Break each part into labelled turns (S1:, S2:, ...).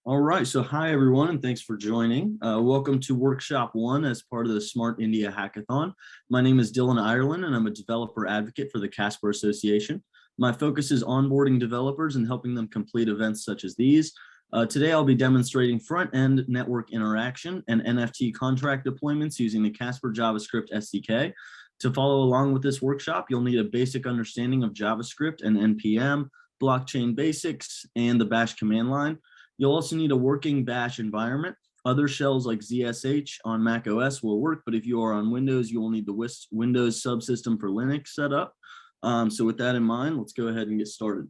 S1: All right, so hi everyone, and thanks for joining. Welcome to Workshop 1 as part of the Smart India Hackathon. My name is Dylan Ireland, and I'm a developer advocate for the Casper Association. My focus is onboarding developers and helping them complete events such as these. Today, I'll be demonstrating front-end network interaction and NFT contract deployments using the Casper JavaScript SDK. To follow along with this workshop, you'll need a basic understanding of JavaScript and NPM, blockchain basics, and the bash command line. You'll also need a working bash environment. Other shells like ZSH on Mac OS will work, but if you are on Windows, you will need the Windows subsystem for Linux set up. So with that in mind, let's go ahead and get started.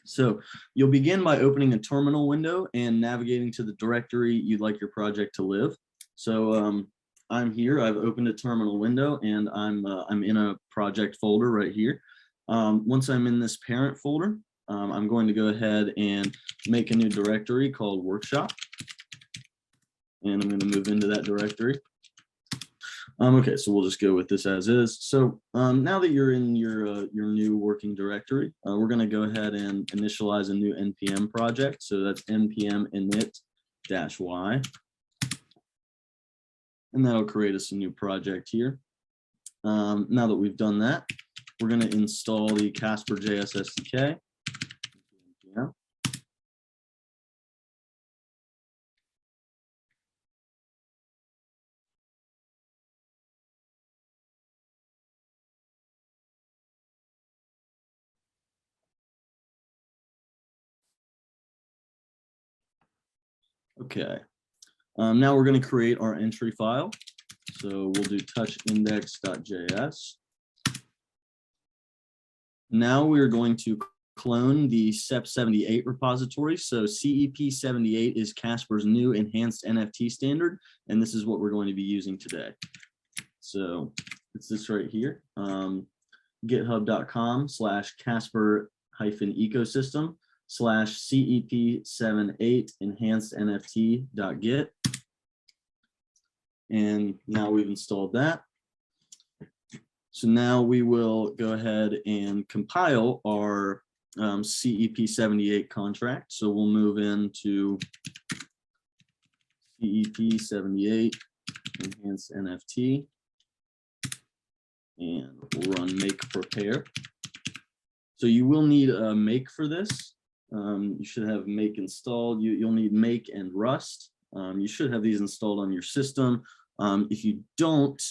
S1: So you'll begin by opening a terminal window and navigating to the directory you'd like your project to live. So I'm here, I've opened a terminal window, and I'm in a project folder right here. Once I'm in this parent folder, I'm going to go ahead and make a new directory called workshop. And I'm going to move into that directory. Okay, so we'll just go with this as is. So now that you're in your new working directory, we're going to go ahead and initialize a new NPM project. So that's npm init-y. And that'll create us a new project here. Now that we've done that, we're going to install the Casper JS SDK. Yeah. Okay. Now we're going to create our entry file. So we'll do touchindex.js. Now we're going to clone the CEP-78 repository. So CEP-78 is Casper's new enhanced NFT standard, and this is what we're going to be using today. So it's this right here, github.com/casper-ecosystem/CEP-78 enhanced NFT.git. And now we've installed that. So now we will go ahead and compile our CEP-78 contract. So we'll move into CEP-78 enhanced NFT, and we'll run make prepare. So you will need a make for this. You should have make installed. You'll need make and Rust. You should have these installed on your system. If you don't,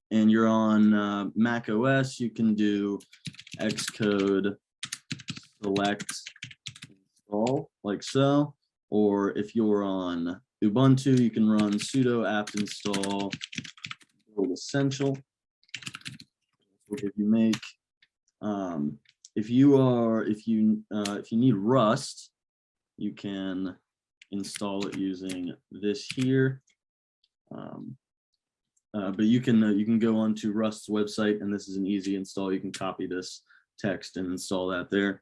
S1: and you're on Mac OS, you can do Xcode select install like so. Or if you're on Ubuntu, you can run sudo apt install build essential. Will give you make. If you need Rust, you can install it using this here. But you can go onto Rust's website, and this is an easy install. You can copy this text and install that there.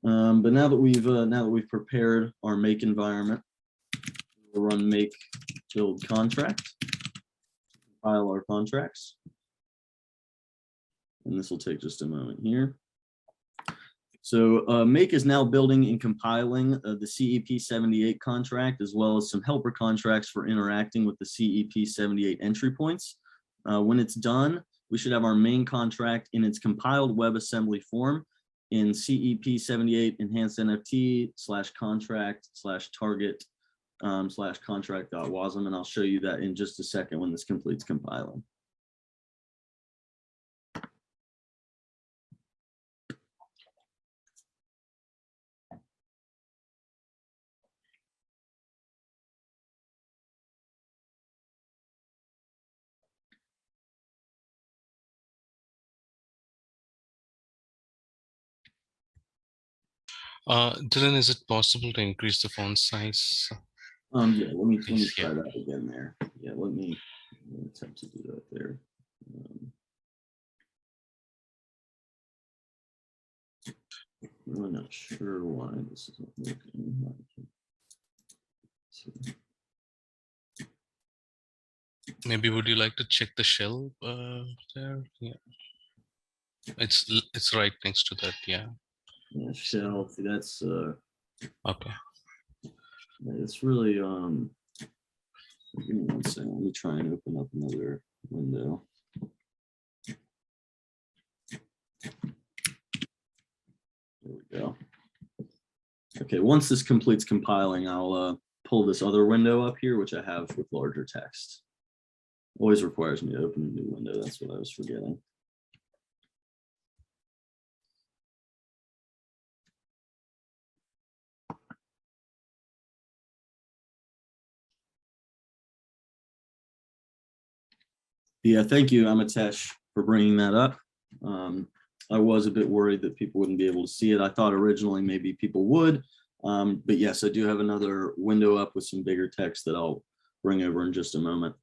S1: But now that we've prepared our make environment, we'll run make build contract, compile our contracts, and this will take just a moment here. So make is now building and compiling the CEP-78 contract, as well as some helper contracts for interacting with the CEP-78 entry points. When it's done, we should have our main contract in its compiled WebAssembly form in CEP-78 enhanced NFT /contract/target /contract.wasm, and I'll show you that in just a second when this completes compiling.
S2: Dylan, is it possible to increase the font size?
S1: Yeah, let me try that again there. Yeah, let me attempt to do that there. I'm not sure why this isn't working.
S2: Maybe would you like to check the shell there? Yeah, it's right next to that. Yeah.
S1: Yeah, shell. See, that's
S2: Okay.
S1: It's really, give me one second. Let me try and open up another window. There we go. Okay, once this completes compiling, I'll pull this other window up here, which I have with larger text. Always requires me to open a new window. That's what I was forgetting. Yeah, thank you, Amitesh, for bringing that up. I was a bit worried that people wouldn't be able to see it. I thought originally maybe people would, but yes, I do have another window up with some bigger text that I'll bring over in just a moment.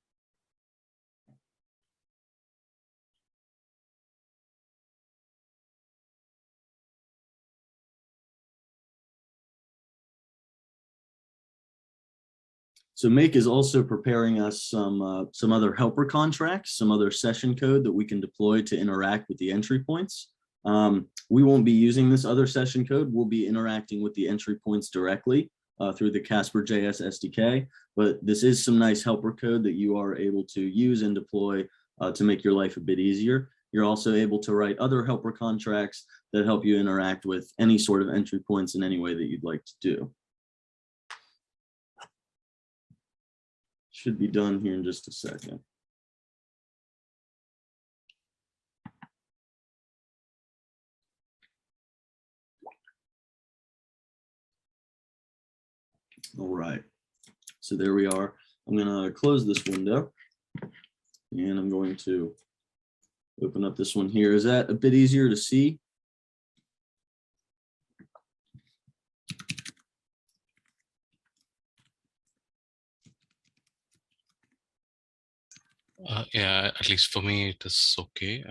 S1: So Make is also preparing us some other helper contracts, some other session code that we can deploy to interact with the entry points. We won't be using this other session code. We'll be interacting with the entry points directly through the Casper JS SDK, but this is some nice helper code that you are able to use and deploy to make your life a bit easier. You're also able to write other helper contracts that help you interact with any sort of entry points in any way that you'd like to do. Should be done here in just a second. All right, so there we are. I'm going to close this window and I'm going to open up this one here. Is that a bit easier to see?
S2: Yeah, at least for me, it is okay.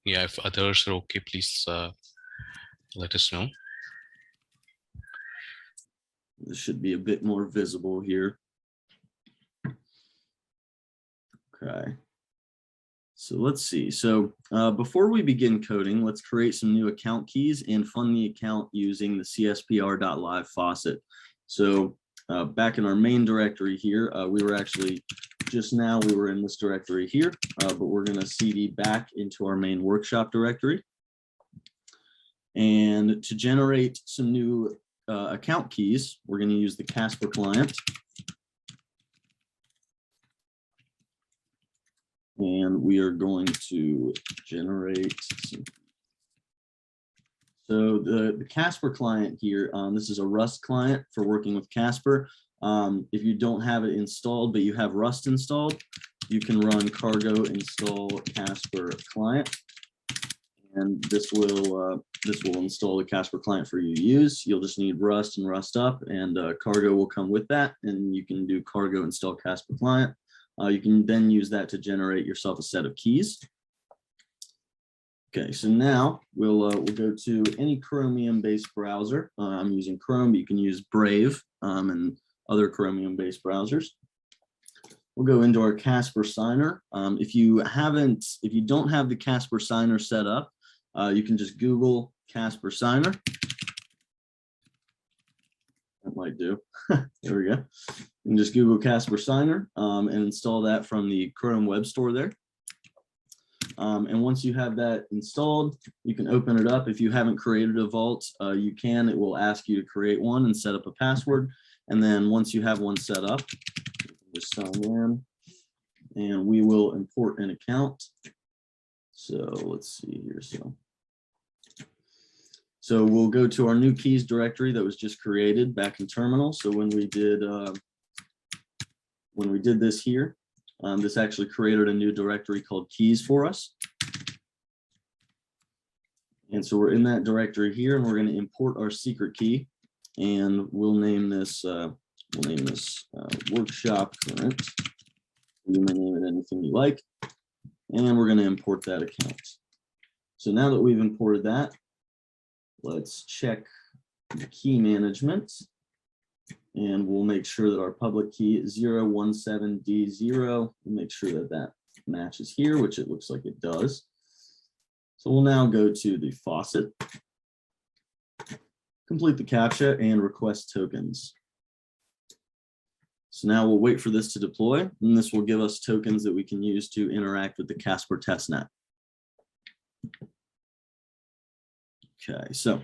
S2: Yeah, if others are okay, please let us know.
S1: This should be a bit more visible here. Okay. So let's see. So before we begin coding, let's create some new account keys and fund the account using the cspr.live faucet. So back in our main directory here, we were actually just now we were in this directory here, but we're going to cd back into our main workshop directory. And to generate some new account keys, we're going to use the Casper client. And we are going to generate some. So the Casper client here, this is a Rust client for working with Casper. If you don't have it installed, but you have Rust installed, you can run cargo install Casper client. And this will install the Casper client for you to use. You'll just need Rust and Rust up, and cargo will come with that. And you can do cargo install Casper client. You can then use that to generate yourself a set of keys. Okay, so now we'll go to any Chromium-based browser. I'm using Chrome. You can use Brave and other Chromium-based browsers. We'll go into our Casper signer. If you don't have the Casper signer set up, you can just Google Casper signer. That might do. There we go. You can just Google Casper signer and install that from the Chrome web store there. And once you have that installed, you can open it up. If you haven't created a vault, you can. It will ask you to create one and set up a password. And then once you have one set up, just sign in, and we will import an account. So let's see here. So we'll go to our new keys directory that was just created back in terminal. So when we did this here, this actually created a new directory called keys for us. And so we're in that directory here, and we're going to import our secret key, and we'll name this workshop current. You may name it anything you like, and we're going to import that account. So now that we've imported that, let's check the key management, and we'll make sure that our public key is 017D0. We'll make sure that that matches here, which it looks like it does. So we'll now go to the faucet. complete the CAPTCHA, and request tokens. So now we'll wait for this to deploy, and this will give us tokens that we can use to interact with the Casper testnet. Okay, so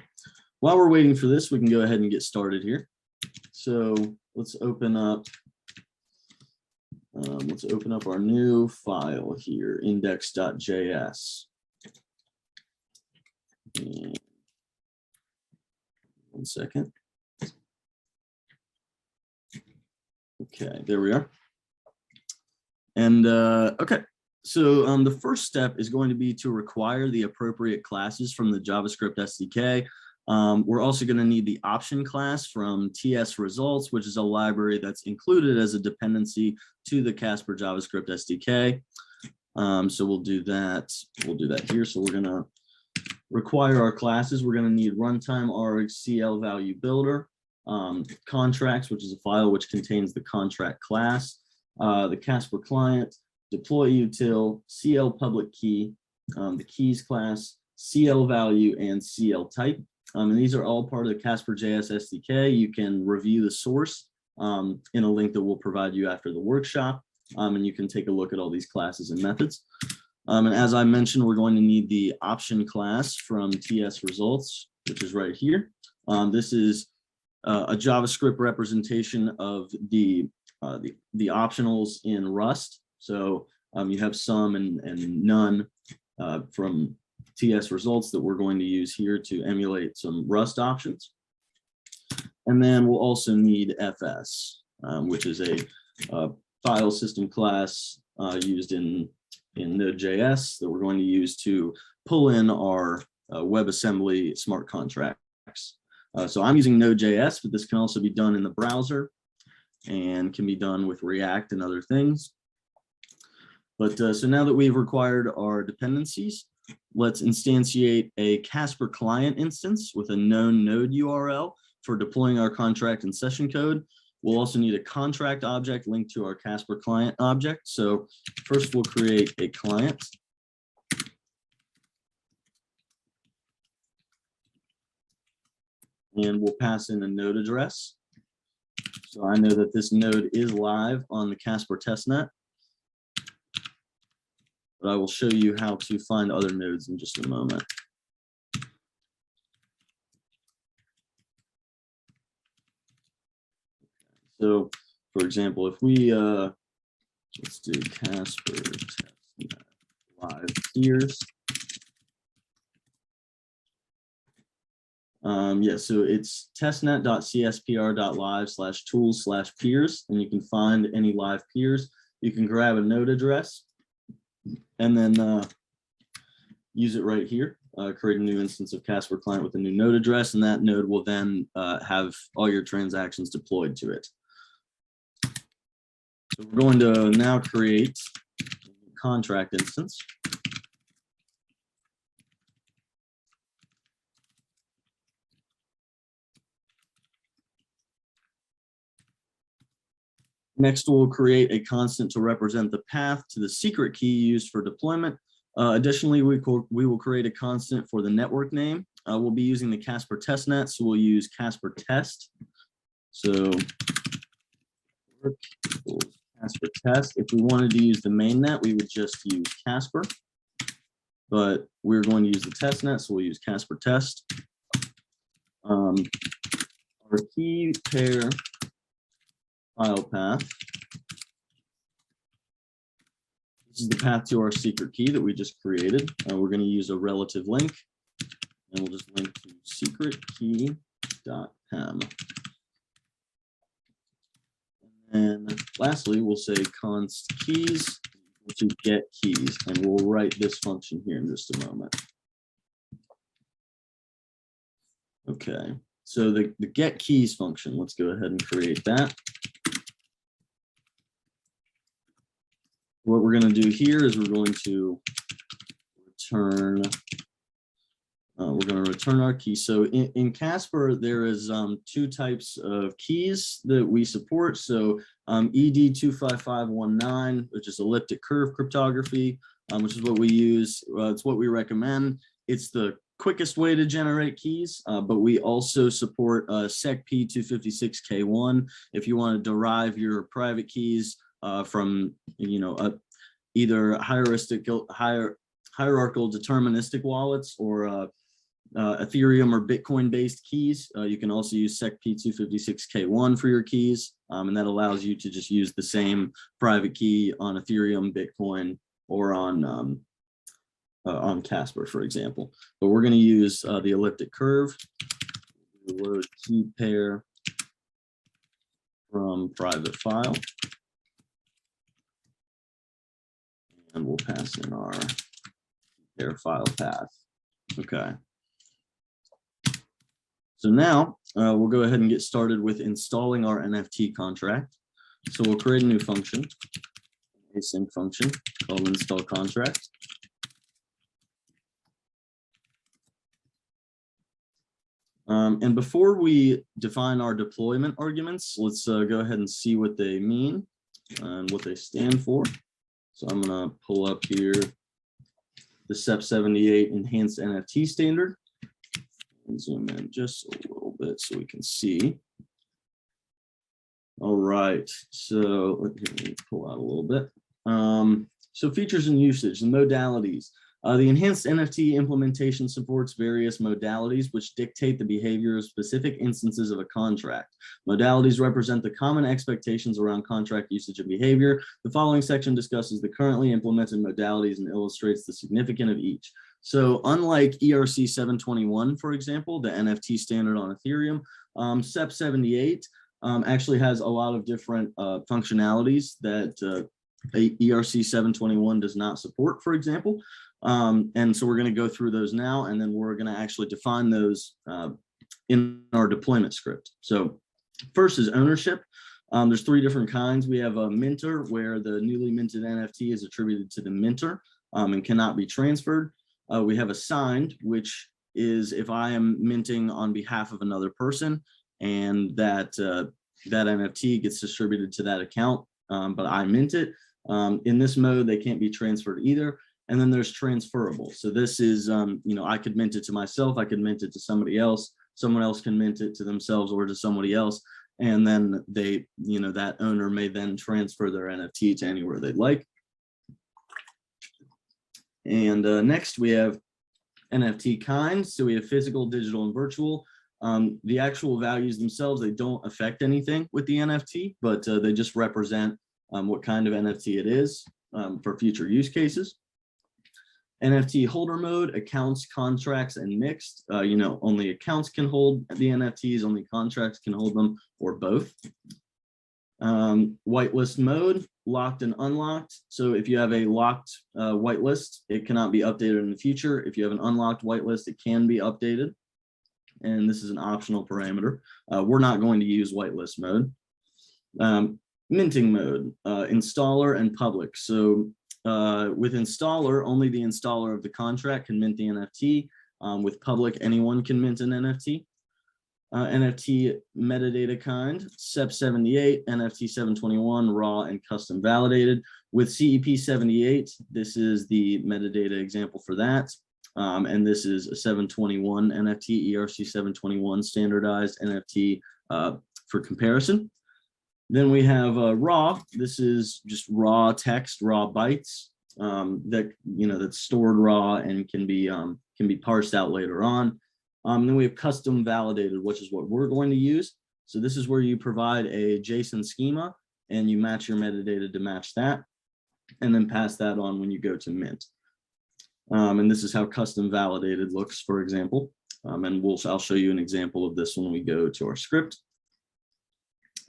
S1: while we're waiting for this, we can go ahead and get started here. So let's open up our new file here, index.js. One second. Okay, there we are. And okay, so the first step is going to be to require the appropriate classes from the JavaScript SDK. We're also going to need the option class from TS results, which is a library that's included as a dependency to the Casper JavaScript SDK. So we'll do that. We'll do that here. So we're going to require our classes. We're going to need runtime arg CL value builder, contracts, which is a file which contains the contract class, the Casper client, deploy util, CL public key, the keys class, CL value, and CL type. And these are all part of the Casper JS SDK. You can review the source in a link that we'll provide you after the workshop, and you can take a look at all these classes and methods. And as I mentioned, we're going to need the option class from TS results, which is right here. This is a JavaScript representation of the optionals in Rust. So you have some and none from TS results that we're going to use here to emulate some Rust options. And then we'll also need FS, which is a file system class used in Node.js that we're going to use to pull in our WebAssembly smart contracts. So I'm using Node.js, but this can also be done in the browser and can be done with React and other things. But so now that we've required our dependencies, let's instantiate a Casper client instance with a known node URL for deploying our contract and session code. We'll also need a contract object linked to our Casper client object. So first we'll create a client. And we'll pass in a node address. So I know that this node is live on the Casper testnet. But I will show you how to find other nodes in just a moment. So, for example, if we let's do Casper testnet live peers. Yeah, so it's testnet.cspr.live/tools/peers, and you can find any live peers. You can grab a node address and then use it right here. Create a new instance of Casper client with a new node address, and that node will then have all your transactions deployed to it. So we're going to now create a contract instance. Next, we'll create a constant to represent the path to the secret key used for deployment. Additionally, we will create a constant for the network name. We'll be using the Casper testnet, so we'll use Casper test. So Casper test. If we wanted to use the mainnet, we would just use Casper. But we're going to use the testnet, so we'll use Casper test. Our key pair file path. This is the path to our secret key that we just created. We're going to use a relative link, and we'll just link to secretkey.pem. And lastly, we'll say const keys to get keys, and we'll write this function here in just a moment. Okay, so the get keys function, let's go ahead and create that. What we're going to do here is we're going to return our key. So in Casper, there is two types of keys that we support. So ED25519, which is elliptic curve cryptography, which is what we use. It's what we recommend. It's the quickest way to generate keys, but we also support CEP-256K1 if you want to derive your private keys from, either hierarchical deterministic wallets or Ethereum or Bitcoin based keys. You can also use CEP-256K1 for your keys, and that allows you to just use the same private key on Ethereum, Bitcoin, or on Casper, for example. But we're going to use the elliptic curve. Load key pair from private file, and we'll pass in our pair file path. Okay. So now we'll go ahead and get started with installing our NFT contract. So we'll create a new function, async function called install contract. And before we define our deployment arguments, let's go ahead and see what they mean and what they stand for. So I'm going to pull up here the CEP-78 Enhanced NFT standard and zoom in just a little bit so we can see. All right, so let me pull out a little bit. So features and usage, the modalities. The enhanced NFT implementation supports various modalities which dictate the behavior of specific instances of a contract. Modalities represent the common expectations around contract usage and behavior. The following section discusses the currently implemented modalities and illustrates the significance of each. So unlike ERC-721, for example, the NFT standard on Ethereum, CEP-78 actually has a lot of different functionalities that ERC-721 does not support, for example. And so we're going to go through those now, and then we're going to actually define those in our deployment script. So first is ownership. There's three different kinds. We have a minter, where the newly minted NFT is attributed to the minter and cannot be transferred. We have assigned, which is if I am minting on behalf of another person and that NFT gets distributed to that account, but I mint it. In this mode, they can't be transferred either. And then there's transferable. So this is, I could mint it to myself. I could mint it to somebody else. Someone else can mint it to themselves or to somebody else. And then they, that owner may then transfer their NFT to anywhere they'd like. And next we have NFT kinds. So we have physical, digital, and virtual. The actual values themselves, they don't affect anything with the NFT, but they just represent what kind of NFT it is for future use cases. NFT holder mode, accounts, contracts, and mixed. Only accounts can hold the NFTs, only contracts can hold them, or both. Whitelist mode, locked and unlocked. So if you have a locked whitelist, it cannot be updated in the future. If you have an unlocked whitelist, it can be updated. And this is an optional parameter. We're not going to use whitelist mode. Minting mode, installer and public. So with installer, only the installer of the contract can mint the NFT. With public, anyone can mint an NFT. NFT metadata kind, CEP-78, NFT-721, raw and custom validated. With CEP-78, this is the metadata example for that. And this is a 721 NFT, ERC-721 standardized NFT for comparison. Then we have raw. This is just raw text, raw bytes that's stored raw and can be parsed out later on. Then we have custom validated, which is what we're going to use. So this is where you provide a JSON schema and you match your metadata to match that, and then pass that on when you go to mint. And this is how custom validated looks, for example. And I'll show you an example of this when we go to our script.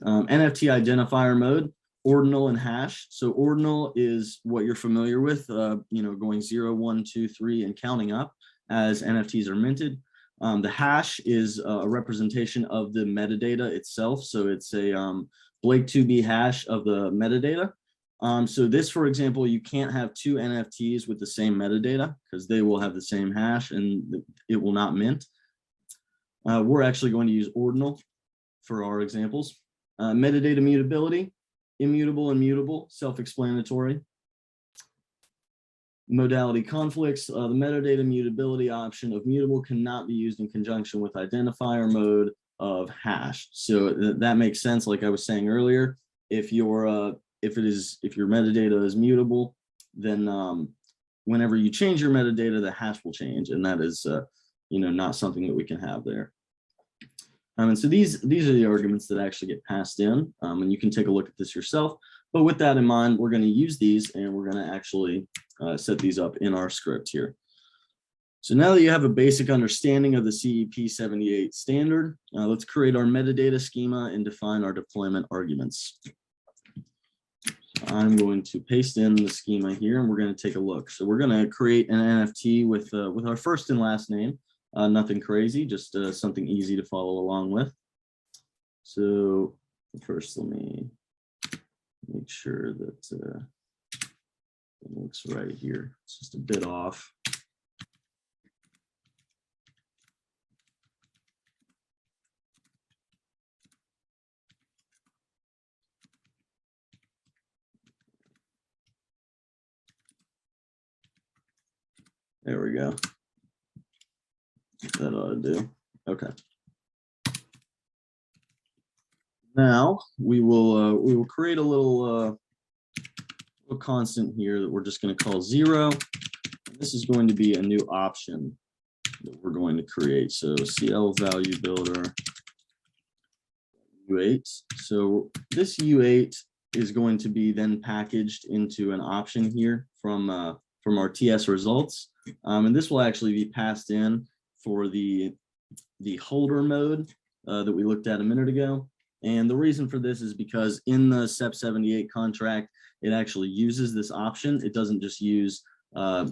S1: NFT identifier mode, ordinal and hash. So ordinal is what you're familiar with, going 0, 1, 2, 3 and counting up as NFTs are minted. The hash is a representation of the metadata itself. So it's a Blake2B hash of the metadata. So this, for example, you can't have two NFTs with the same metadata because they will have the same hash and it will not mint. We're actually going to use ordinal for our examples. Metadata mutability, immutable and mutable, self-explanatory. modality conflicts. The metadata mutability option of mutable cannot be used in conjunction with identifier mode of hash. So that makes sense. Like I was saying earlier, if your metadata is mutable, then whenever you change your metadata, the hash will change, and that is not something that we can have there. And so these are the arguments that actually get passed in, and you can take a look at this yourself. But with that in mind, we're going to use these, and we're going to actually set these up in our script here. So now that you have a basic understanding of the CEP-78 standard, let's create our metadata schema and define our deployment arguments. So I'm going to paste in the schema here, and we're going to take a look. So we're going to create an NFT with our first and last name. Nothing crazy, just something easy to follow along with. So first, let me make sure that it looks right here. It's just a bit off. There we go. That ought to do. Okay. Now we will create a little constant here that we're just going to call 0. This is going to be a new option that we're going to create. So CL value builder U8. So this U8 is going to be then packaged into an option here from our TS results, and this will actually be passed in for the holder mode that we looked at a minute ago. And the reason for this is because in the CEP-78 contract, it actually uses this option. It doesn't just use the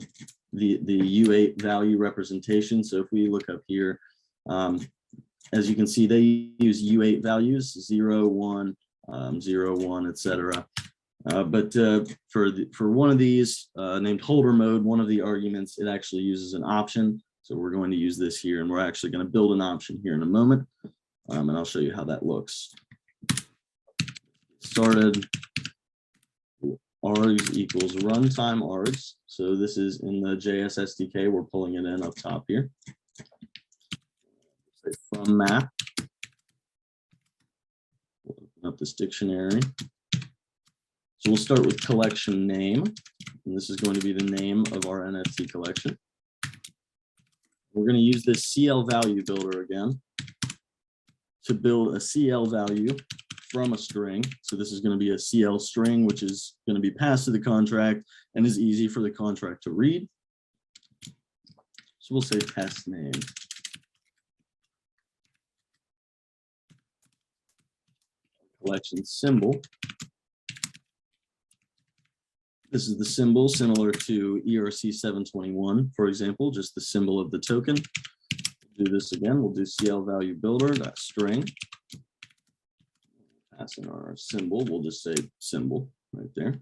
S1: U8 value representation. So if we look up here, as you can see, they use U8 values 0, 1, 0, 1, etc. But for one of these named holder mode, one of the arguments, it actually uses an option. So we're going to use this here, and we're actually going to build an option here in a moment, and I'll show you how that looks. Started args equals runtime args. So this is in the JS SDK. We're pulling it in up top here. Say from map. We'll open up this dictionary. So we'll start with collection name, and this is going to be the name of our NFT collection. We're going to use this CL value builder again to build a CL value from a string. So this is going to be a CL string, which is going to be passed to the contract and is easy for the contract to read. So we'll say test name. Collection symbol. This is the symbol similar to ERC 721, for example, just the symbol of the token. We'll do this again. We'll do CL value builder, that string. Pass in our symbol. We'll just say symbol right there.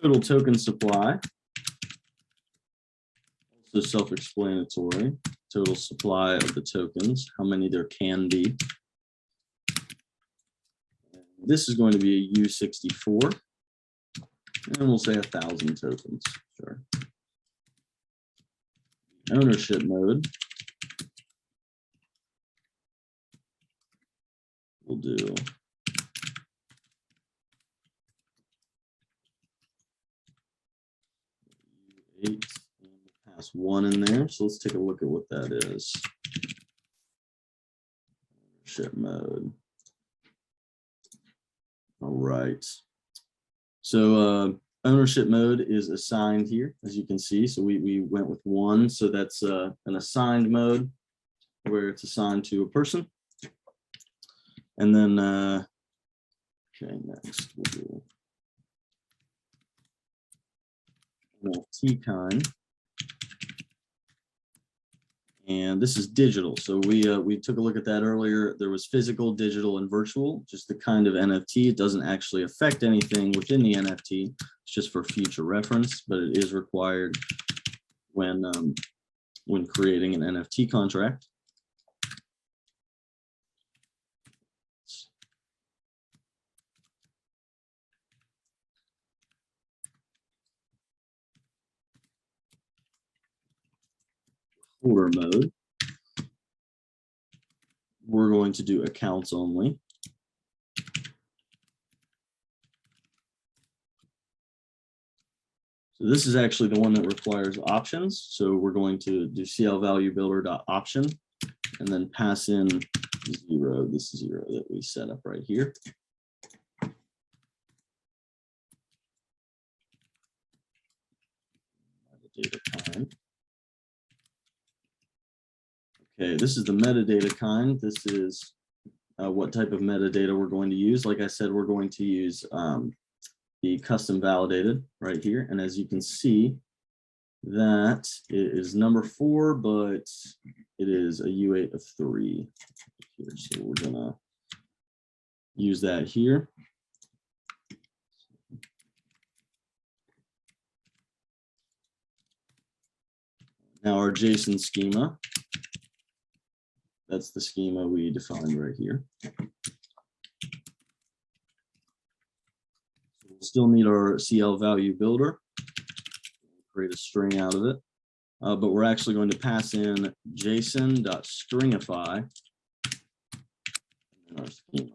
S1: Total token supply. Also self-explanatory. Total supply of the tokens, how many there can be. This is going to be a U64, and we'll say 1,000 tokens. Sure. Ownership mode. We'll do U8 and pass 1 in there. So let's take a look at what that is. Ownership mode. All right. So ownership mode is assigned here, as you can see. So we went with 1. So that's an assigned mode where it's assigned to a person. And then, okay, next we'll do NFT kind. And this is digital. So we took a look at that earlier. There was physical, digital, and virtual, just the kind of NFT. It doesn't actually affect anything within the NFT. It's just for future reference, but it is required when creating an NFT contract. folder mode, we're going to do accounts only. So this is actually the one that requires options. So we're going to do CL value builder.option and then pass in 0, this 0 that we set up right here. Metadata kind. Okay, this is the metadata kind. This is what type of metadata we're going to use. Like I said, we're going to use the custom validated right here. And as you can see, that is number 4, but it is a U8 of 3 here. So we're gonna use that here. Now our JSON schema, that's the schema we defined right here. We'll still need our CL value builder, create a string out of it, but we're actually going to pass in JSON.stringify in our schema.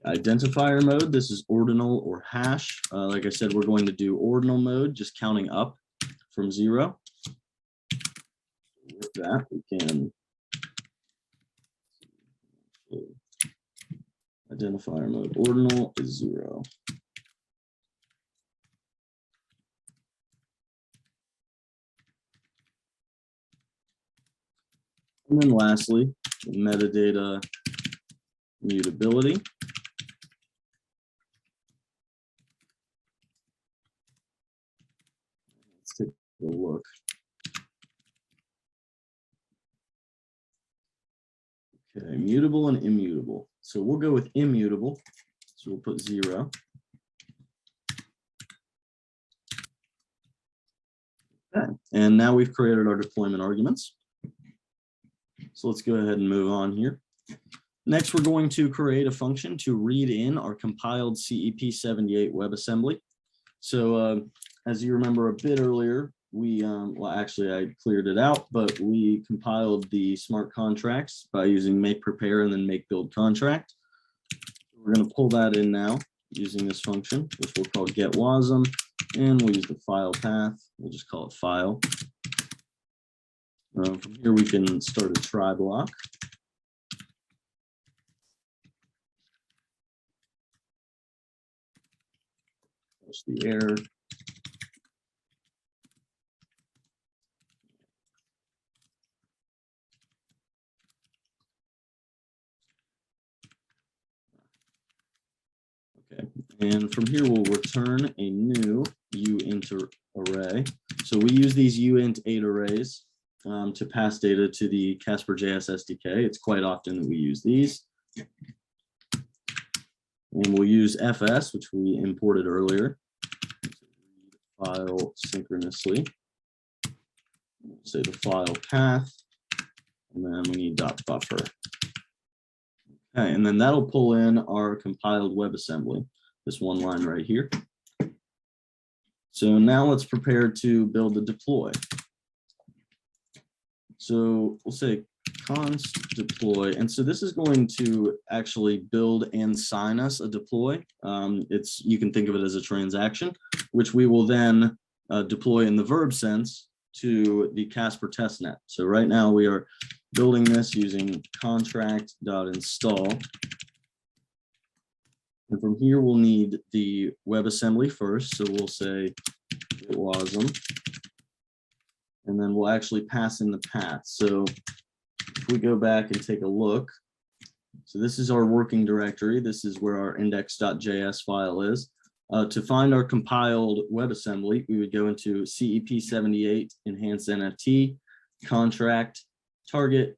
S1: Identifier mode, this is ordinal or hash. Like I said, we're going to do ordinal mode, just counting up from 0. With that, we can identifier mode ordinal is 0. And then lastly, the metadata mutability. Let's take a look. Okay, mutable and immutable. So we'll go with immutable. So we'll put 0. Okay. And now we've created our deployment arguments. So let's go ahead and move on here. Next, we're going to create a function to read in our compiled CEP-78 WebAssembly. So as you remember a bit earlier, we, well, actually I cleared it out, but we compiled the smart contracts by using make prepare and then make build contract. We're going to pull that in now using this function, which we'll call get wasm, and we'll use the file path. We'll just call it file. From here, we can start a try block. Push the error. Okay, and from here, we'll return a new uint array. So we use these uint8 arrays to pass data to the Casper JS SDK. It's quite often that we use these. And we'll use fs, which we imported earlier. File synchronously. We'll say the file path, and then we need .buffer. Okay, and then that'll pull in our compiled WebAssembly, this one line right here. So now let's prepare to build the deploy. So we'll say const deploy, and so this is going to actually build and sign us a deploy. You can think of it as a transaction, which we will then deploy in the verb sense to the Casper testnet. So right now we are building this using contract.install. And from here we'll need the WebAssembly first. So we'll say it wasm. And then we'll actually pass in the path. So if we go back and take a look, so this is our working directory. This is where our index.js file is. To find our compiled WebAssembly, we would go into CEP-78 enhanced NFT, contract, target,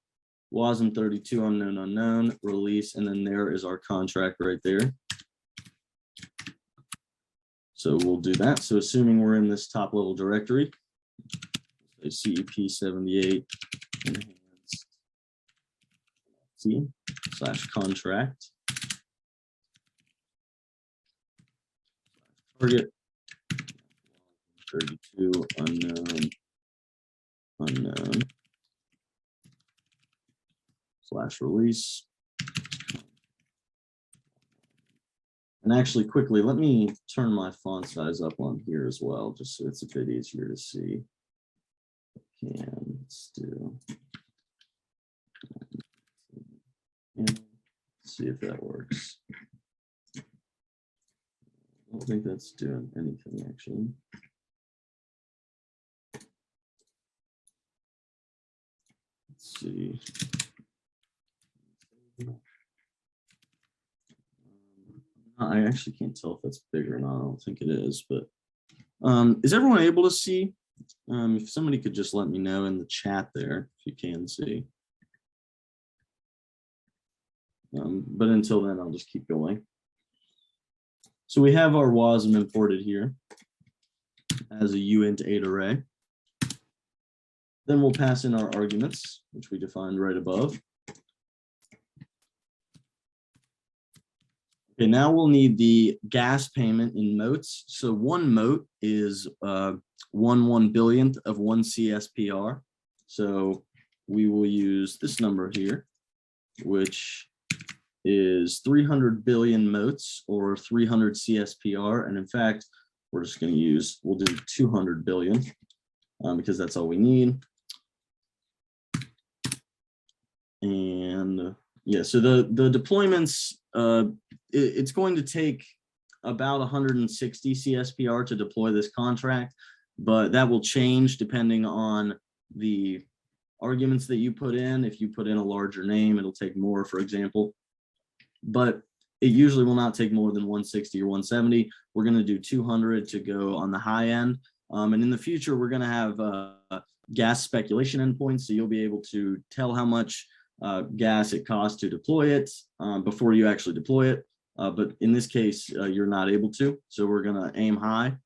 S1: wasm32 unknown, release, and then there is our contract right there. So we'll do that. So assuming we're in this top level directory, CEP-78 enhanced /contract target 32 unknown / release. And actually, quickly, let me turn my font size up on here as well, just so it's a bit easier to see. Let's do. And see if that works. I don't think that's doing anything actually. Let's see. I actually can't tell if that's big or not. I don't think it is, but is everyone able to see? If somebody could just let me know in the chat there, if you can see. But until then, I'll just keep going. So we have our WASM imported here as a uint8 array. Then we'll pass in our arguments, which we defined right above. Okay, now we'll need the gas payment in motes. So 1 mote is 1/1 billionth of 1 CSPR. So we will use this number here, which is 300 billion motes or 300 CSPR. And in fact, we're just going to we'll do 200 billion because that's all we need. And yeah, so the deployments, it's going to take about 160 CSPR to deploy this contract, but that will change depending on the arguments that you put in. If you put in a larger name, it'll take more, for example, but it usually will not take more than 160 or 170. We're going to do 200 to go on the high end. And in the future, we're going to have gas speculation endpoints, so you'll be able to tell how much gas it costs to deploy it before you actually deploy it. But in this case, you're not able to. So we're going to aim high.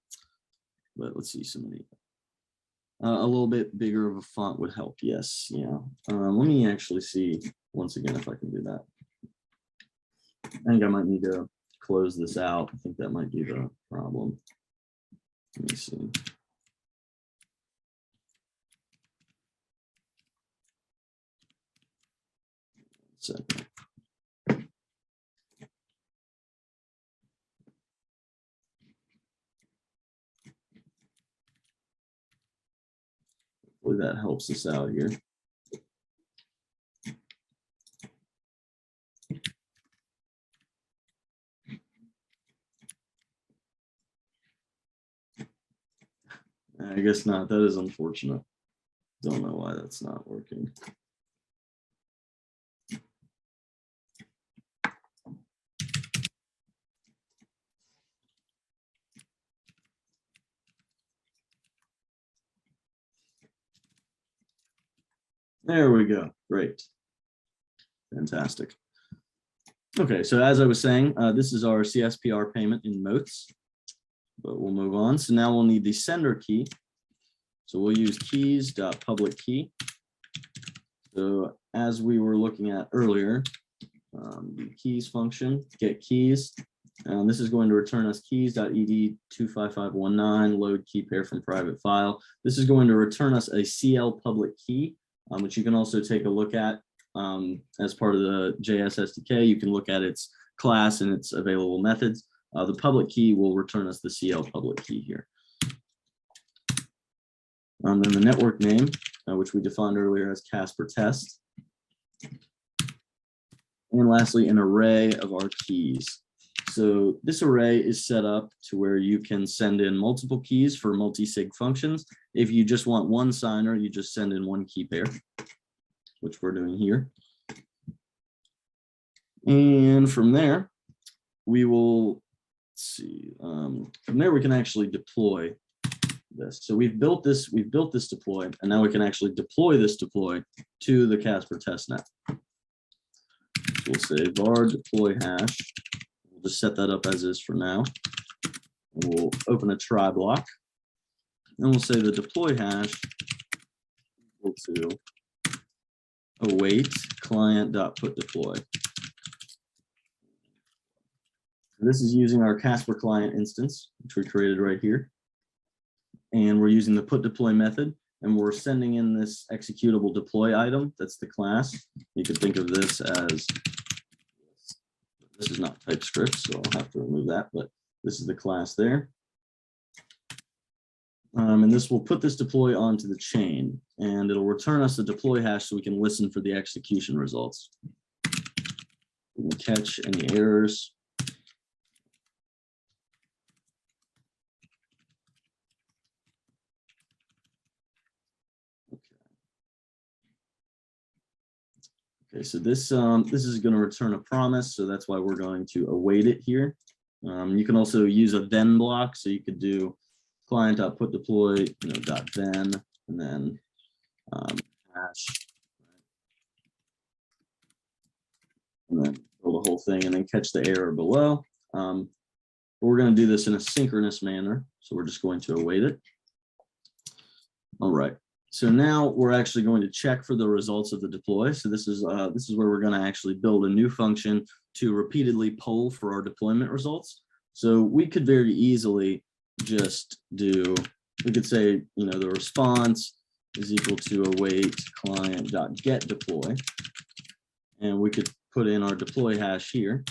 S1: But let's see, somebody. A little bit bigger of a font would help. Yes. Yeah. Let me actually see once again if I can do that. I think I might need to close this out. I think that might be the problem. Let me see. Second. Hopefully that helps us out here. I guess not. That is unfortunate. Don't know why that's not working. There we go. Great. Fantastic. Okay, so as I was saying, this is our CSPR payment in motes, but we'll move on. So now we'll need the sender key. So we'll use keys.public key. So as we were looking at earlier, the keys function, get keys. This is going to return us keys.ed25519 load key pair from private file. This is going to return us a CL public key, which you can also take a look at as part of the JS SDK. You can look at its class and its available methods. The public key will return us the CL public key here. Then the network name, which we defined earlier as Casper test. And lastly, an array of our keys. So this array is set up to where you can send in multiple keys for multi-sig functions. If you just want one signer, you just send in one key pair, which we're doing here. And from there, we will see. From there, we can actually deploy this. So we've built this deploy, and now we can actually deploy this deploy to the Casper testnet. We'll say var deploy hash. We'll just set that up as is for now. And we'll open a try block. And we'll say the deploy hash equal to await client.putDeploy. This is using our Casper client instance, which we created right here. and we're using the put deploy method, and we're sending in this executable deploy item. That's the class. You could think of this as, this is not TypeScript, so I'll have to remove that, but this is the class there. And this will put this deploy onto the chain, and it'll return us the deploy hash so we can listen for the execution results. We can catch any errors. Okay, so this is going to return a promise, so that's why we're going to await it here. You can also use a then block, so you could do client.putDeploy, .then, and then hash, and then build the whole thing, and then catch the error below. We're going to do this in a synchronous manner, so we're just going to await it. All right. So now we're actually going to check for the results of the deploy. So this is where we're going to actually build a new function to repeatedly poll for our deployment results. So we could very easily just do, we could say, the response is equal to await client.getDeploy, and we could put in our deploy hash here.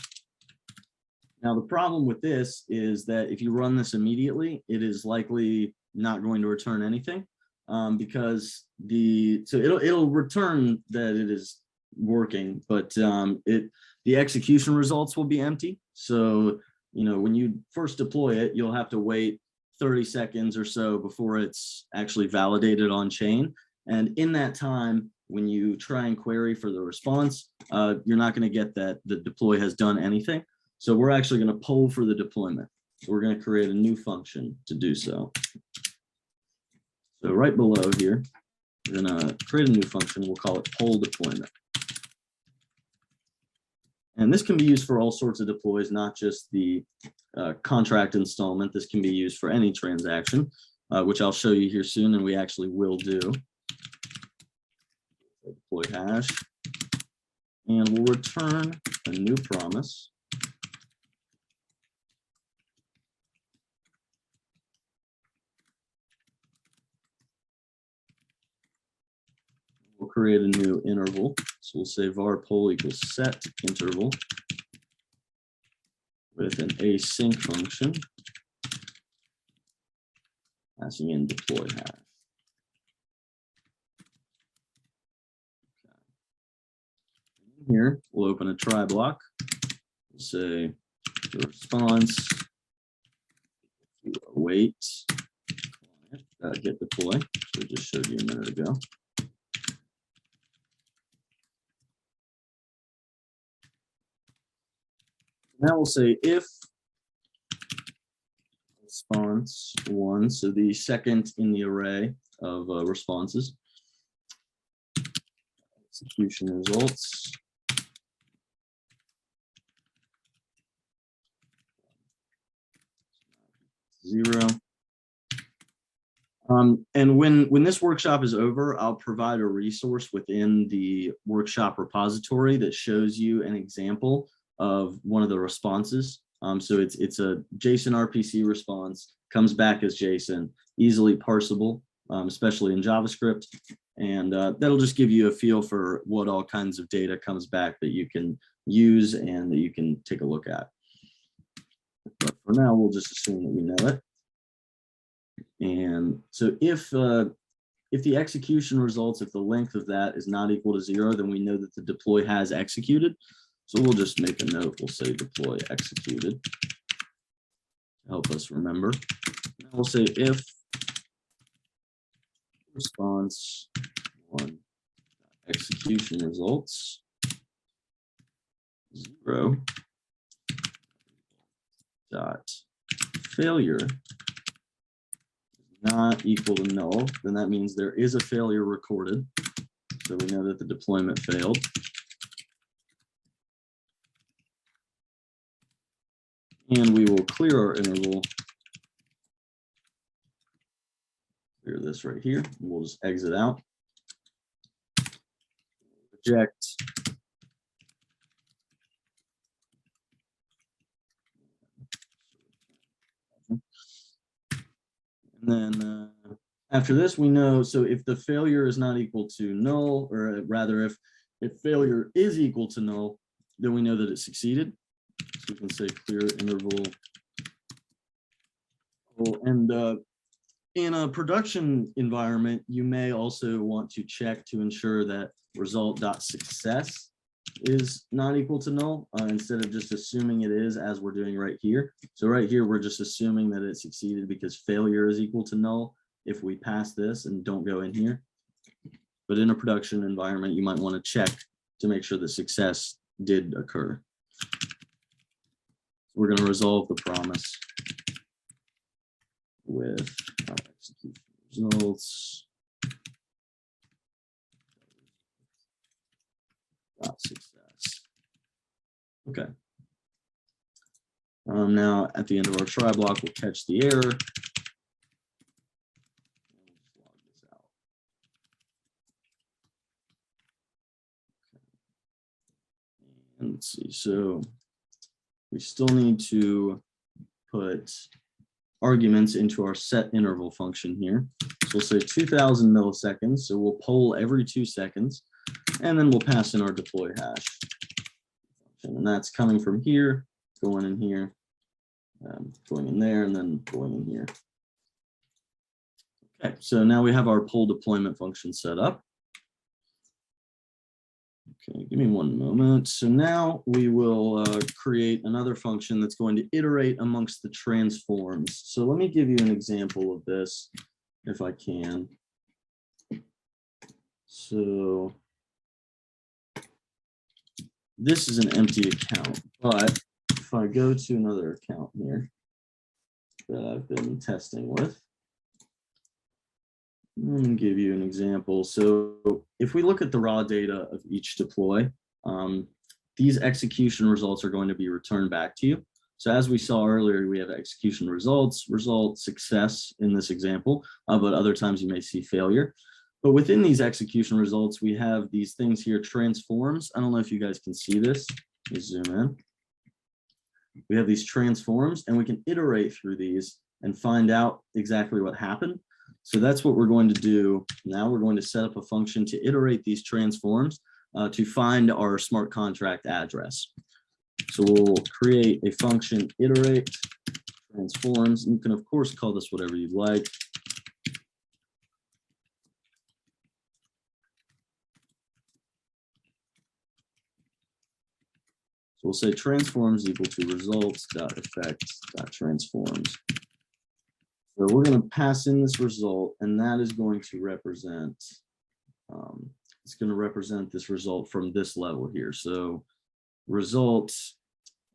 S1: Now the problem with this is that if you run this immediately, it is likely not going to return anything. Because it'll return that it is working, but the execution results will be empty. So when you first deploy it, you'll have to wait 30 seconds or so before it's actually validated on chain. And in that time, when you try and query for the response, you're not going to get that the deploy has done anything. So we're actually going to poll for the deployment. So we're going to create a new function to do so. So right below here, we're going to create a new function. We'll call it poll deployment. And this can be used for all sorts of deploys, not just the contract installment. This can be used for any transaction, which I'll show you here soon, and we actually will do. Deploy hash, and we'll return a new promise. We'll create a new interval. So we'll say var poll equals set interval with an async function passing in deploy hash. Okay. Here, we'll open a try block. We'll say the response to await get deploy, which I just showed you a minute ago. Now we'll say if response 1, so the second in the array of responses, execution results, zero. And when this workshop is over, I'll provide a resource within the workshop repository that shows you an example of one of the responses. So it's a JSON RPC response, comes back as JSON, easily parsable, especially in JavaScript. And that'll just give you a feel for what all kinds of data comes back that you can use and that you can take a look at. But for now, we'll just assume that we know it. And so if the execution results, if the length of that is not equal to 0, then we know that the deploy has executed. So we'll just make a note. We'll say deploy executed to help us remember. And we'll say if response 1 execution results 0 dot failure not equal to null, then that means there is a failure recorded. So we know that the deployment failed. And we will clear our interval. Clear this right here. And we'll just exit out. Reject. And then after this, we know, so if the failure is not equal to null, or rather if failure is equal to null, then we know that it succeeded. So we can say clear interval. And in a production environment, you may also want to check to ensure that result.success is not equal to null instead of just assuming it is, as we're doing right here. So right here, we're just assuming that it succeeded because failure is equal to null if we pass this and don't go in here. But in a production environment, you might want to check to make sure that success did occur. We're going to resolve the promise with execution results. Success. Okay. Now at the end of our try block, we'll catch the error. Log this out. Okay. And let's see. So we still need to put arguments into our set interval function here. So we'll say 2000 milliseconds. So we'll poll every 2 seconds. And then we'll pass in our deploy hash. And that's coming from here, going in here, going in there, and then going in here. Okay, so now we have our poll deployment function set up. Okay, give me one moment. So now we will create another function that's going to iterate amongst the transforms. So let me give you an example of this, if I can. So this is an empty account, but if I go to another account here that I've been testing with, let me give you an example. So if we look at the raw data of each deploy, these execution results are going to be returned back to you. So as we saw earlier, we have execution results, result, success in this example, but other times you may see failure. But within these execution results, we have these things here, transforms. I don't know if you guys can see this. Let me zoom in. We have these transforms, and we can iterate through these and find out exactly what happened. So that's what we're going to do. Now we're going to set up a function to iterate these transforms to find our smart contract address. So we'll create a function iterate transforms. You can, of course, call this whatever you'd like. So we'll say transforms equal to results.effects.transforms. So we're going to pass in this result, and that is going to represent, it's going to represent this result from this level here. So results,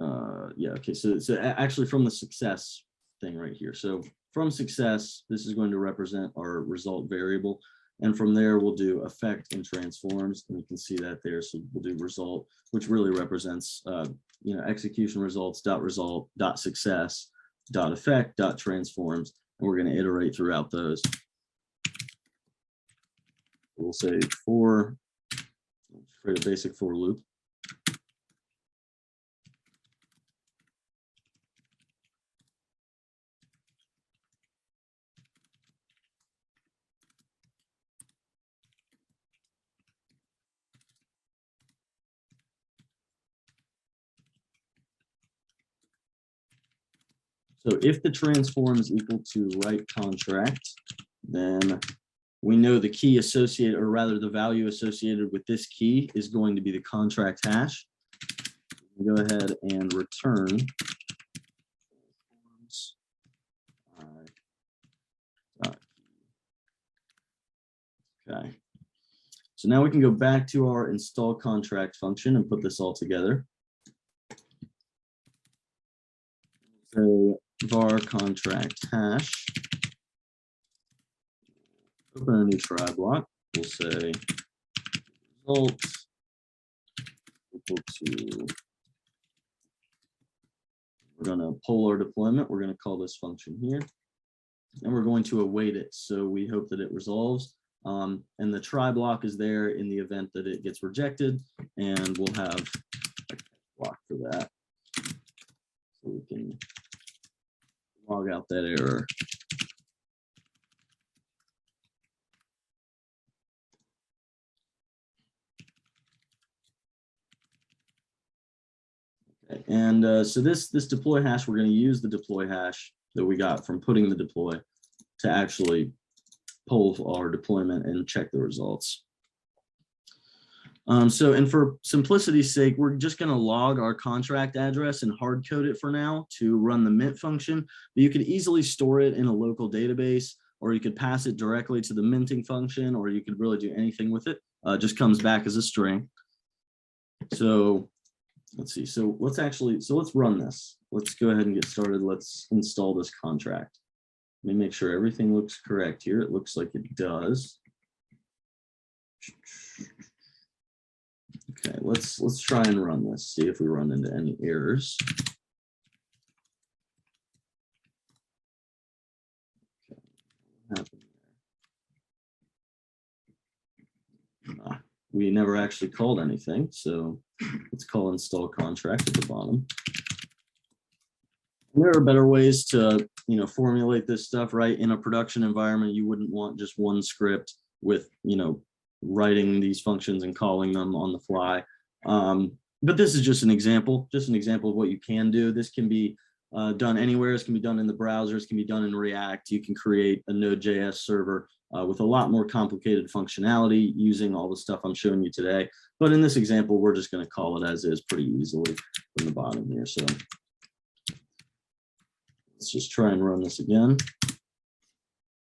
S1: yeah, okay, so actually from the success thing right here. So from success, this is going to represent our result variable. And from there, we'll do effect and transforms, and you can see that there. So we'll do result, which really represents, execution results dot result dot success dot effect dot transforms, and we're going to iterate throughout those. We'll say for, create a basic for loop. So if the transform is equal to right contract, then we know the key associated, or rather the value associated with this key is going to be the contract hash. Go ahead and return. Okay. So now we can go back to our install contract function and put this all together. So var contract hash, open a new try block. We'll say results equal to, we're going to pull our deployment. We're going to call this function here, and we're going to await it. So we hope that it resolves. And the try block is there in the event that it gets rejected, and we'll have a block for that. So we can log out that error. And so this deploy hash, we're going to use the deploy hash that we got from putting the deploy to actually pull our deployment and check the results. And for simplicity's sake, we're just going to log our contract address and hard code it for now to run the mint function. But you could easily store it in a local database, or you could pass it directly to the minting function, or you could really do anything with it. Just comes back as a string. So let's see. So let's run this. Let's go ahead and get started. Let's install this contract. Let me make sure everything looks correct here. It looks like it does. Okay, let's try and run this, see if we run into any errors. Okay, what happened there? We never actually called anything, so let's call install contract at the bottom. And there are better ways to, formulate this stuff, right? In a production environment, you wouldn't want just one script with, writing these functions and calling them on the fly. But this is just an example of what you can do. This can be done anywhere. This can be done in the browser. It can be done in React. You can create a Node.js server with a lot more complicated functionality using all the stuff I'm showing you today. But in this example, we're just going to call it as is pretty easily from the bottom here. So let's just try and run this again.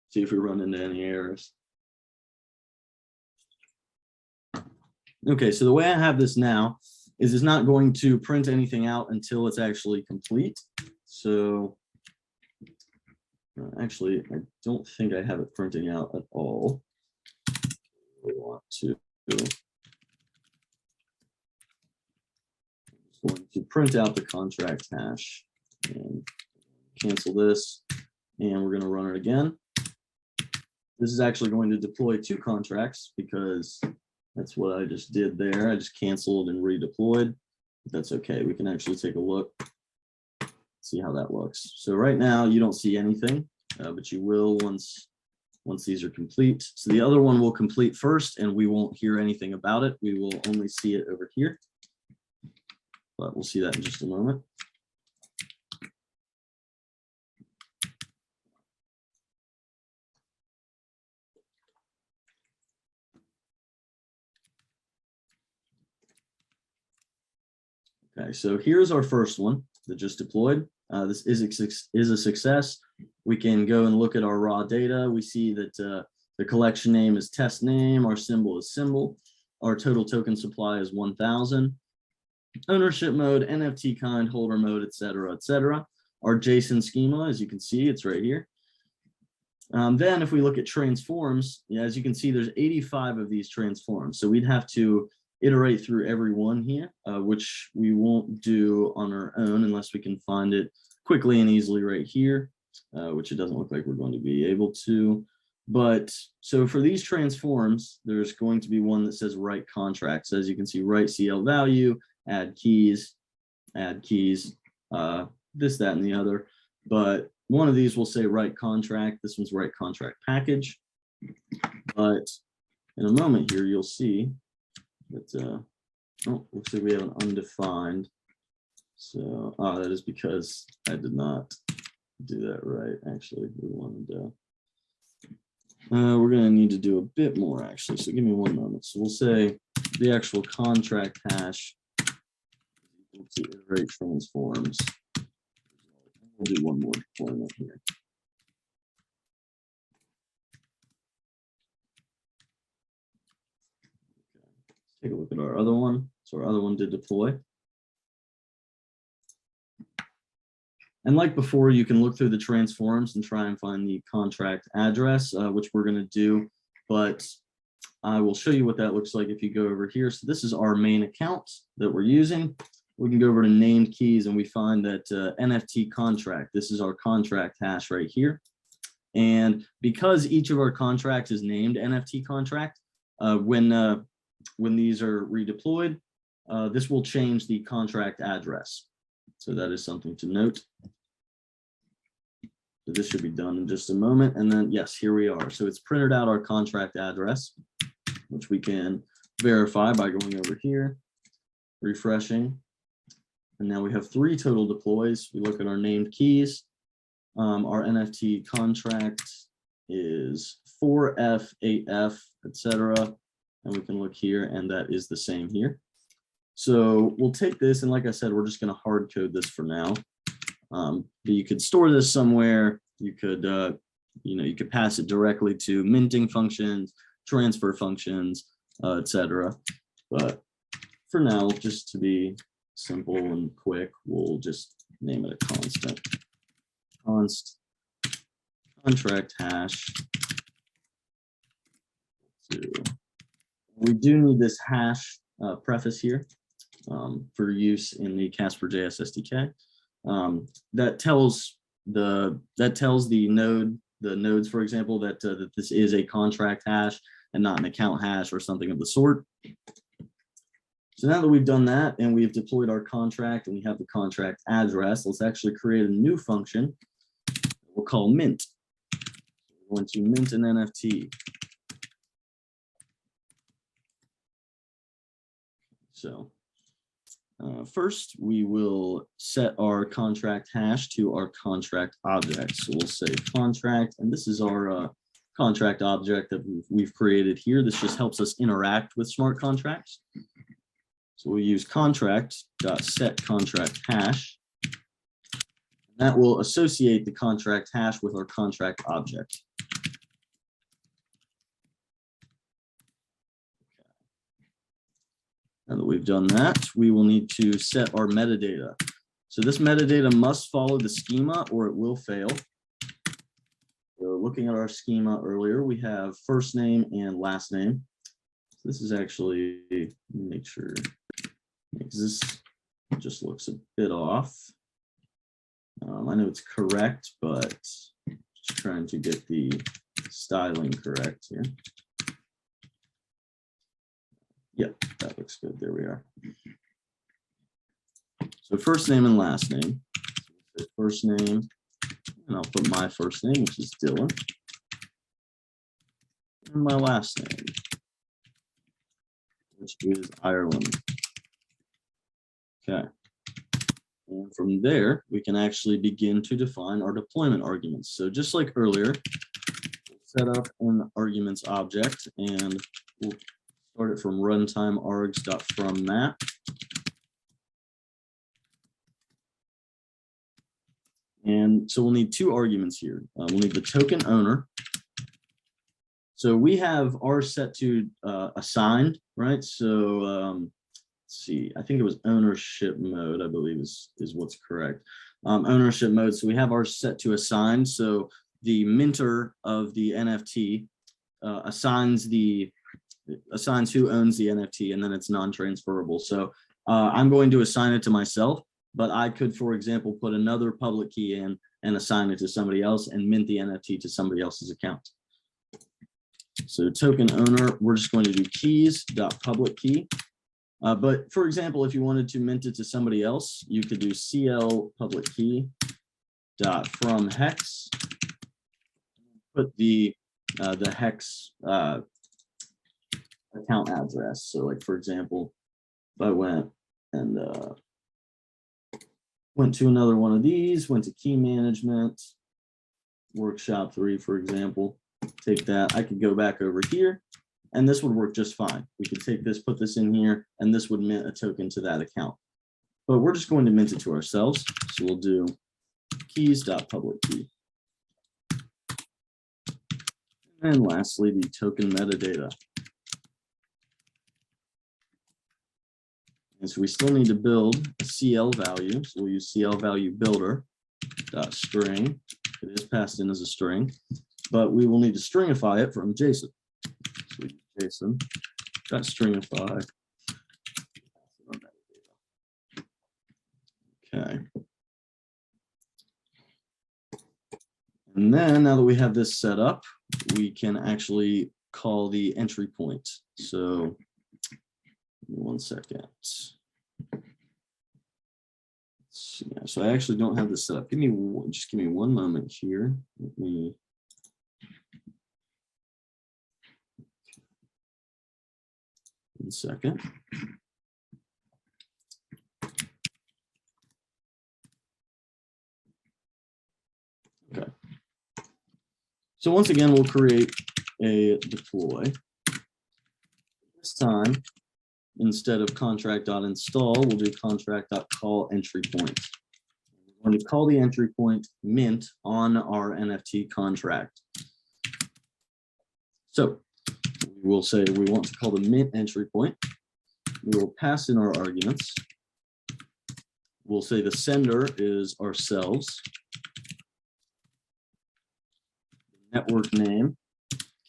S1: See if we run into any errors. Okay, so the way I have this now is it's not going to print anything out until it's actually complete. So actually, I don't think I have it printing out at all. We want to going to print out the contract hash and cancel this, and we're going to run it again. This is actually going to deploy two contracts because that's what I just did there. I just canceled and redeployed. But that's okay. We can actually take a look, see how that looks. So right now you don't see anything, but you will once these are complete. So the other one will complete first, and we won't hear anything about it. We will only see it over here. But we'll see that in just a moment. Okay, so here's our first one that just deployed. This is a success. We can go and look at our raw data. We see that the collection name is test name, our symbol is symbol, our total token supply is 1,000, ownership mode, NFT kind, holder mode, etc., etc. Our JSON schema, as you can see, it's right here. Then if we look at transforms, as you can see, there's 85 of these transforms. So we'd have to iterate through every one here, which we won't do on our own unless we can find it quickly and easily right here, which it doesn't look like we're going to be able to. But so for these transforms, there's going to be one that says write contracts. As you can see, write CL value, add keys, this, that, and the other. But one of these will say write contract. This one's write contract package. But in a moment here, you'll see that, oh, looks like we have an undefined. So, that is because I did not do that right. Actually, we wanted to, we're going to need to do a bit more actually. So give me one moment. So we'll say the actual contract hash to iterate transforms. We'll do one more deployment here. Take a look at our other one. So our other one did deploy. And like before, you can look through the transforms and try and find the contract address, which we're going to do. But I will show you what that looks like if you go over here. So this is our main account that we're using. We can go over to named keys and we find that NFT contract. This is our contract hash right here. And because each of our contracts is named NFT contract, when these are redeployed, this will change the contract address. So that is something to note. So this should be done in just a moment. And then, yes, here we are. So it's printed out our contract address, which we can verify by going over here, refreshing. And now we have 3 total deploys. We look at our named keys. Our NFT contract is 4F, 8F, etc. And we can look here, and that is the same here. So we'll take this, and like I said, we're just going to hard code this for now. But you could store this somewhere. You could, you could pass it directly to minting functions, transfer functions, etc. But for now, just to be simple and quick, we'll just name it a constant. Const contract hash. We do need this hash preface here for use in the Casper JS SDK. That tells the nodes, for example, that this is a contract hash and not an account hash or something of the sort. So now that we've done that and we've deployed our contract and we have the contract address, let's actually create a new function we'll call mint. We're going to mint an NFT. So first, we will set our contract hash to our contract object. So we'll say contract, and this is our contract object that we've created here. This just helps us interact with smart contracts. So we'll use contract.setContractHash. That will associate the contract hash with our contract object. Now that we've done that, we will need to set our metadata. So this metadata must follow the schema or it will fail. So looking at our schema earlier, we have first name and last name. So this is actually, make sure, because this just looks a bit off. I know it's correct, but just trying to get the styling correct here. Yep, that looks good. There we are. So first name and last name. So first name, and I'll put my first name, which is Dylan, and my last name, which is Ireland. Okay. And from there, we can actually begin to define our deployment arguments. So just like earlier, we'll set up an arguments object, and we'll start it from runtime args.fromMap. And so we'll need 2 arguments here. We'll need the token owner. So we have ours set to assigned, right? So let's see, I think it was ownership mode, I believe is what's correct. Ownership mode, so we have ours set to assigned. So the minter of the NFT assigns who owns the NFT, and then it's non-transferable. So I'm going to assign it to myself, but I could, for example, put another public key in and assign it to somebody else and mint the NFT to somebody else's account. So token owner, we're just going to do keys.public key. But for example, if you wanted to mint it to somebody else, you could do cl public key dot from hex. Put the hex account address. So like, for example, if I went and went to another one of these, went to key management, workshop 3, for example, take that, I could go back over here and this would work just fine. We could take this, put this in here, and this would mint a token to that account. But we're just going to mint it to ourselves. So we'll do keys.public key. And lastly, the token metadata. And so we still need to build a CL value. So we'll use CL value builder dot string. It is passed in as a string, but we will need to stringify it from JSON. So we use JSON dot stringify. Okay. And then now that we have this set up, we can actually call the entry point. So 1 second. So I actually don't have this set up. Just give me 1 moment here. Let me. 1 second. So once again, we'll create a deploy. This time, instead of contract.install, we'll do contract.call entry point. We're going to call the entry point mint on our NFT contract. So we will say we want to call the mint entry point. We will pass in our arguments. We'll say the sender is ourselves. Network name,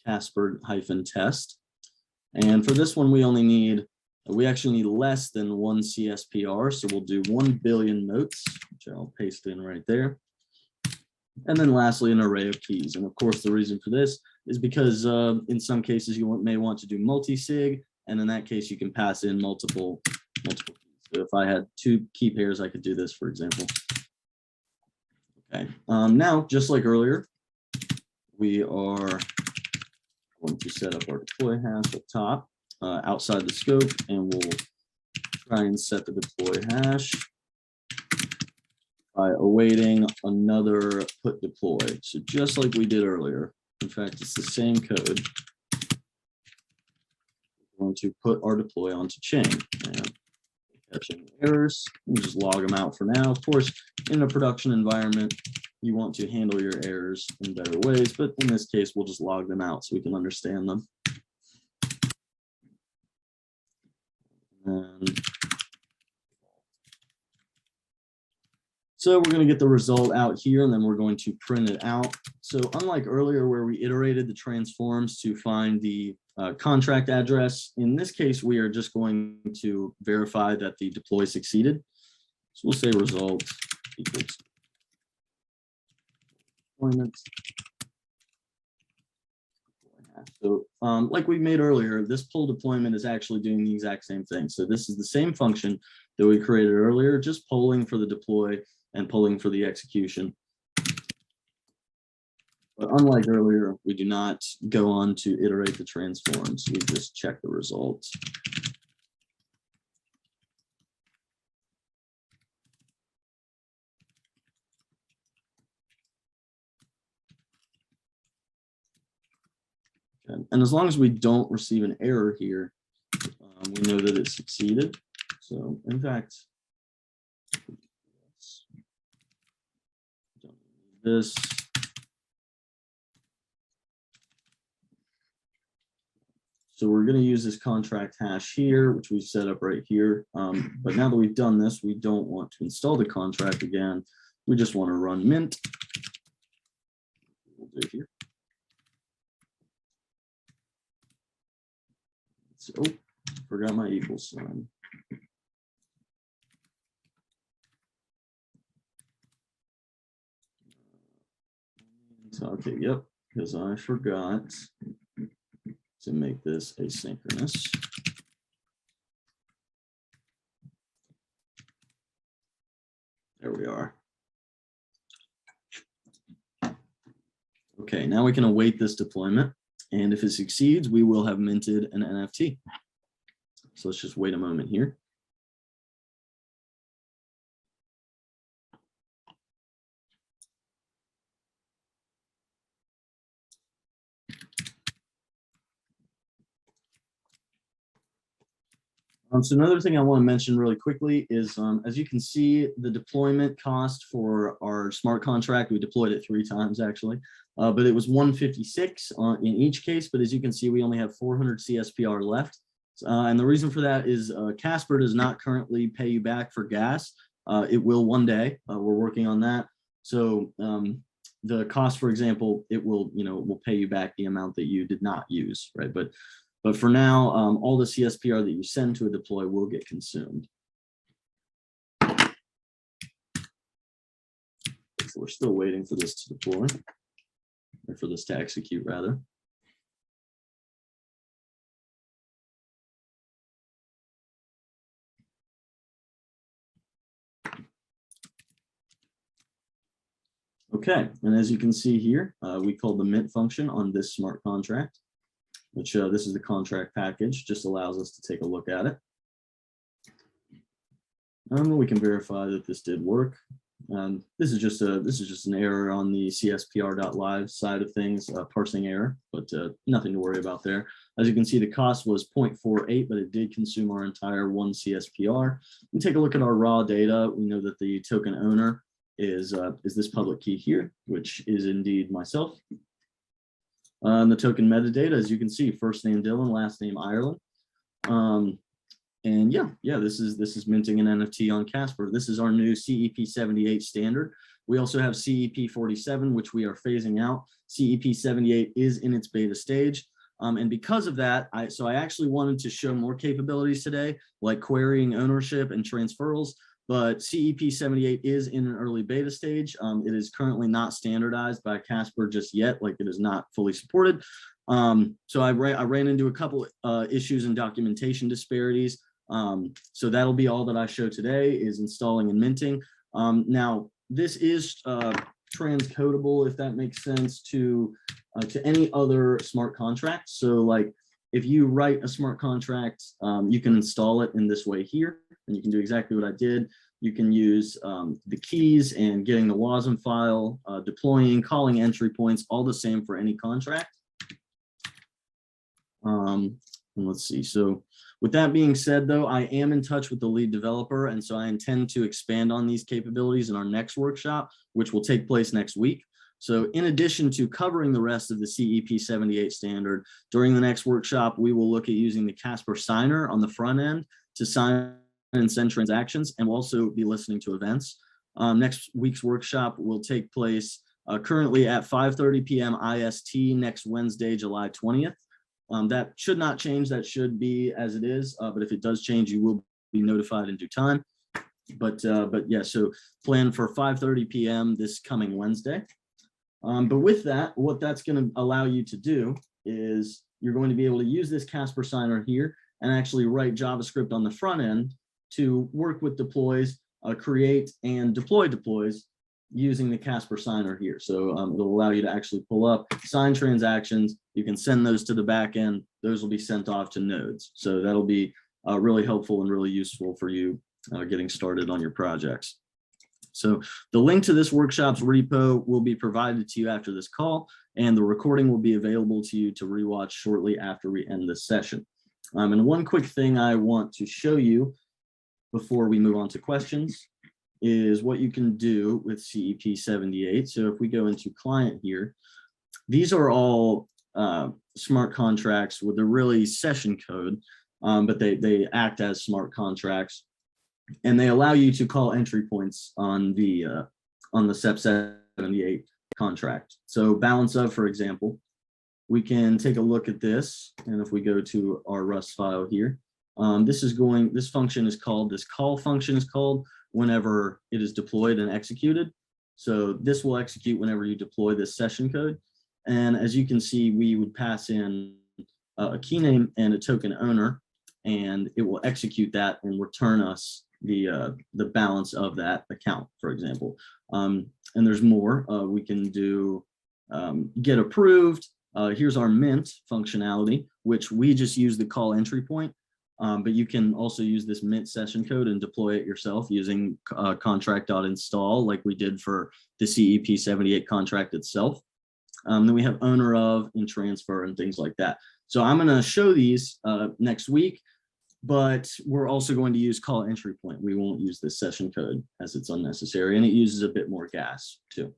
S1: Casper-test. And for this one, we actually need less than 1 CSPR. So we'll do 1 billion notes, which I'll paste in right there. And then lastly, an array of keys. And of course, the reason for this is because in some cases you may want to do multi-sig. And in that case, you can pass in multiple keys. So if I had 2 key pairs, I could do this, for example. Okay, now, just like earlier, we are going to set up our deploy hash up top, outside the scope, and we'll try and set the deploy hash by awaiting another put deploy. So just like we did earlier, in fact, it's the same code. We're going to put our deploy onto chain. And catching errors, we'll just log them out for now. Of course, in a production environment, you want to handle your errors in better ways, but in this case, we'll just log them out so we can understand them. And so we're going to get the result out here, and then we're going to print it out. So unlike earlier where we iterated the transforms to find the contract address, in this case, we are just going to verify that the deploy succeeded. So we'll say result equals deployment. So like we made earlier, this pull deployment is actually doing the exact same thing. So this is the same function that we created earlier, just polling for the deploy and polling for the execution. But unlike earlier, we do not go on to iterate the transforms. We just check the results. Okay. And as long as we don't receive an error here, we know that it succeeded. So in fact, don't need this. So we're going to use this contract hash here, which we set up right here. But now that we've done this, we don't want to install the contract again. We just want to run mint. We'll do here. So, oh, forgot my equal sign. Okay, yep, because I forgot to make this asynchronous. There we are. Okay, now we can await this deployment. And if it succeeds, we will have minted an NFT. So let's just wait a moment here. So another thing I want to mention really quickly is, as you can see, the deployment cost for our smart contract, we deployed it 3 times actually, but it was 156 in each case. But as you can see, we only have 400 CSPR left. And the reason for that is Casper does not currently pay you back for gas. It will one day. We're working on that. So the cost, for example, it will, will pay you back the amount that you did not use, right? But for now, all the CSPR that you send to a deploy will get consumed. So we're still waiting for this to deploy, or for this to execute, rather. Okay, and as you can see here, we called the mint function on this smart contract, which this is the contract package, just allows us to take a look at it. We can verify that this did work. This is just an error on the cspr.live side of things, parsing error, but nothing to worry about there. As you can see, the cost was 0.48, but it did consume our entire 1 CSPR. And take a look at our raw data. We know that the token owner is this public key here, which is indeed myself. And the token metadata, as you can see, first name Dylan, last name Ireland. And yeah, this is minting an NFT on Casper. This is our new CEP-78 standard. We also have CEP-47, which we are phasing out. CEP-78 is in its beta stage. And because of that, I actually wanted to show more capabilities today, like querying ownership and transferals, but CEP-78 is in an early beta stage. It is currently not standardized by Casper just yet, like it is not fully supported. So I ran into a couple issues and documentation disparities. So that'll be all that I show today, is installing and minting. Now, this is transcodable, if that makes sense, to any other smart contract. So like if you write a smart contract, you can install it in this way here, and you can do exactly what I did. You can use the keys and getting the WASM file, deploying, calling entry points, all the same for any contract. And let's see. So with that being said, though, I am in touch with the lead developer, and so I intend to expand on these capabilities in our next workshop, which will take place next week. So in addition to covering the rest of the CEP-78 standard, during the next workshop, we will look at using the Casper signer on the front end to sign and send transactions, and we'll also be listening to events. Next week's workshop will take place currently at 5:30 p.m. IST next Wednesday, July 20th. That should not change. That should be as it is. But if it does change, you will be notified in due time. But yeah, so plan for 5:30 p.m. this coming Wednesday. But with that, what that's going to allow you to do is you're going to be able to use this Casper signer here and actually write JavaScript on the front end to work with deploys, create and deploy deploys using the Casper signer here. So it'll allow you to actually pull up, sign transactions. You can send those to the back end. Those will be sent off to nodes. So that'll be really helpful and really useful for you getting started on your projects. So the link to this workshop's repo will be provided to you after this call, and the recording will be available to you to rewatch shortly after we end this session. And one quick thing I want to show you before we move on to questions is what you can do with CEP-78. So if we go into client here, these are all smart contracts with a really session code, but they act as smart contracts, and they allow you to call entry points on the CEP-78 contract. So balance of, for example, we can take a look at this, and if we go to our Rust file here, this function is called, this call function is called whenever it is deployed and executed. So this will execute whenever you deploy this session code. And as you can see, we would pass in a key name and a token owner, and it will execute that and return us the balance of that account, for example. And there's more. We can do get approved. Here's our mint functionality, which we just use the call entry point. But you can also use this mint session code and deploy it yourself using contract.install, like we did for the CEP-78 contract itself. Then we have owner of and transfer and things like that. So I'm going to show these next week, but we're also going to use call entry point. We won't use this session code as it's unnecessary, and it uses a bit more gas too.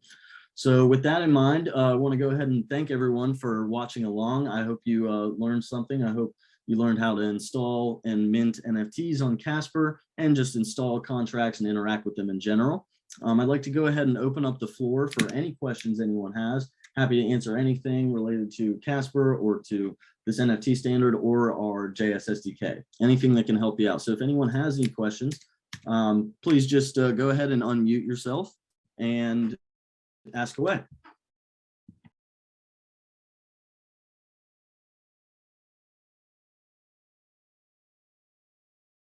S1: So with that in mind, I want to go ahead and thank everyone for watching along. I hope you learned something. I hope you learned how to install and mint NFTs on Casper and just install contracts and interact with them in general. I'd like to go ahead and open up the floor for any questions anyone has. Happy to answer anything related to Casper or to this NFT standard or our JS SDK, anything that can help you out. So if anyone has any questions, please just go ahead and unmute yourself and ask away.